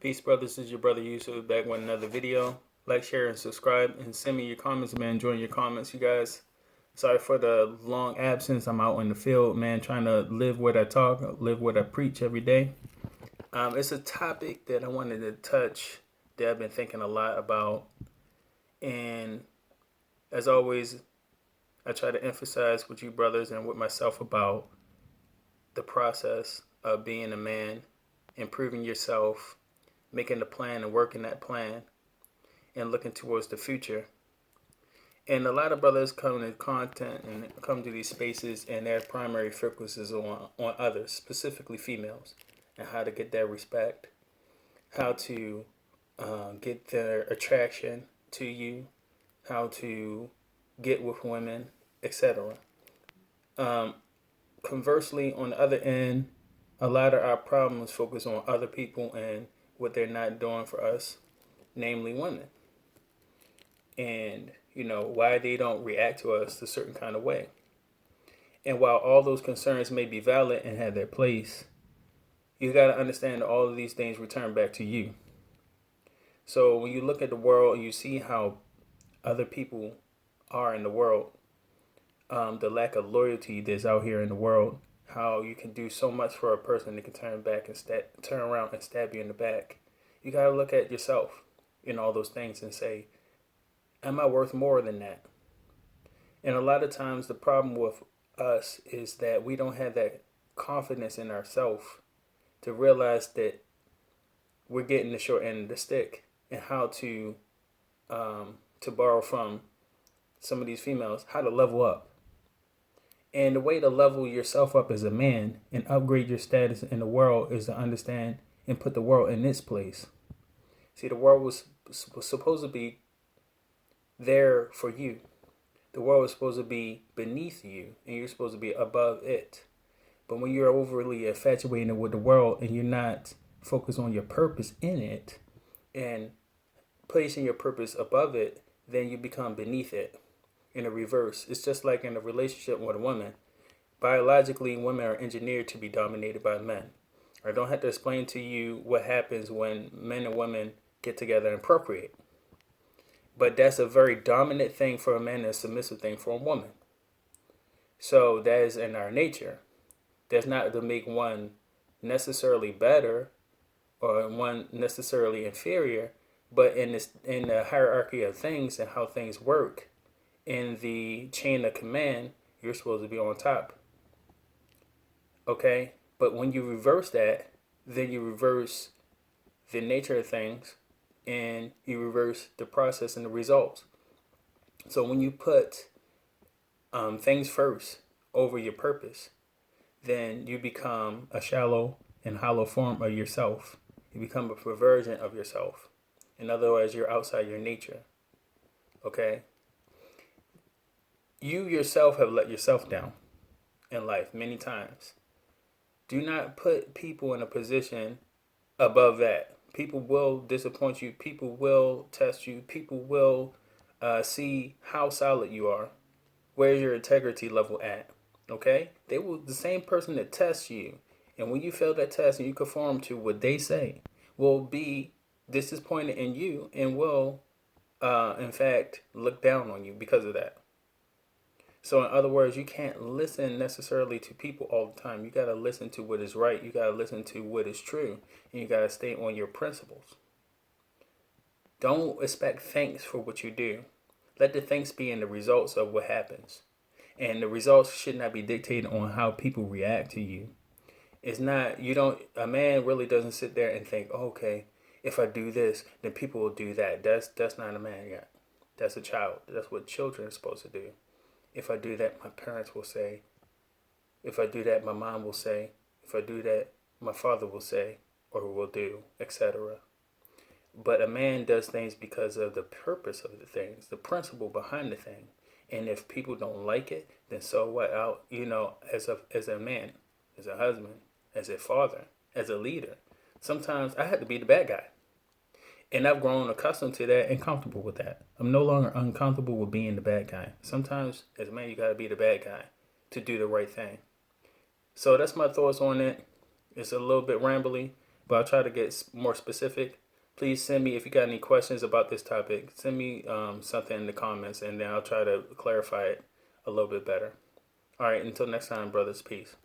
Peace, brothers. This is your brother Yusuf back with another video. Like, share, and subscribe, and send me your comments. Man, enjoying your comments, you guys. Sorry for the long absence. I'm out in the field, man, trying to live what I talk, live what I preach every day. It's a topic that I wanted to touch that I've been thinking a lot about. And as always, I try to emphasize with you brothers and with myself about the process of being a man, improving yourself, making a plan and working that plan, and looking towards the future. And a lot of brothers come to content and come to these spaces, and their primary focus is on others, specifically females, and how to get their respect, how to get their attraction to you, how to get with women, etc. Um, Conversely, on the other end, a lot of our problems focus on other people and what they're not doing for us, namely women, and why they don't react to us a certain kind of way. And while all those concerns may be valid and have their place, you got to understand that all of these things return back to you. So when you look at the world and you see how other people are in the world, the lack of loyalty that's out here in the world, how you can do so much for a person that can turn around and stab you in the back. You got to look at yourself in all those things and say, am I worth more than that? And a lot of times the problem with us is that we don't have that confidence in ourselves to realize that we're getting the short end of the stick, and how to borrow from some of these females, how to level up. And the way to level yourself up as a man and upgrade your status in the world is to understand and put the world in its place. See, the world was supposed to be there for you. The world is supposed to be beneath you, and you're supposed to be above it. But when you're overly infatuated with the world and you're not focused on your purpose in it and placing your purpose above it, then you become beneath it. In a reverse, it's just like in a relationship with a woman. Biologically, women are engineered to be dominated by men. I don't have to explain to you what happens when men and women get together and procreate. But that's a very dominant thing for a man and a submissive thing for a woman. So that is in our nature. That's not to make one necessarily better or one necessarily inferior, but in the hierarchy of things and how things work, in the chain of command, you're supposed to be on top. Okay? But when you reverse that, then you reverse the nature of things and you reverse the process and the results. So when you put things first over your purpose, then you become a shallow and hollow form of yourself. You become a perversion of yourself. In other words, you're outside your nature. Okay? You yourself have let yourself down in life many times. Do not put people in a position above that. People will disappoint you. People will test you. People will see how solid you are. Where's your integrity level at? Okay? They will, the same person that tests you, and when you fail that test and you conform to what they say, will be disappointed in you and will, in fact, look down on you because of that. So in other words, you can't listen necessarily to people all the time. You got to listen to what is right. You got to listen to what is true. And you got to stay on your principles. Don't expect thanks for what you do. Let the thanks be in the results of what happens. And the results should not be dictated on how people react to you. It's not, a man really doesn't sit there and think, oh, okay, if I do this, then people will do that. That's not a man yet. That's a child. That's what children are supposed to do. If I do that, my parents will say. If I do that, my mom will say. If I do that, my father will say or will do, etc. But a man does things because of the purpose of the things, the principle behind the thing. And if people don't like it, then so what? As a man, as a husband, as a father, as a leader, sometimes I had to be the bad guy. And I've grown accustomed to that and comfortable with that. I'm no longer uncomfortable with being the bad guy. Sometimes, as a man, you got to be the bad guy to do the right thing. So that's my thoughts on it. It's a little bit rambly, but I'll try to get more specific. Please send me, if you got any questions about this topic, send me something in the comments, and then I'll try to clarify it a little bit better. All right, until next time, brothers, peace.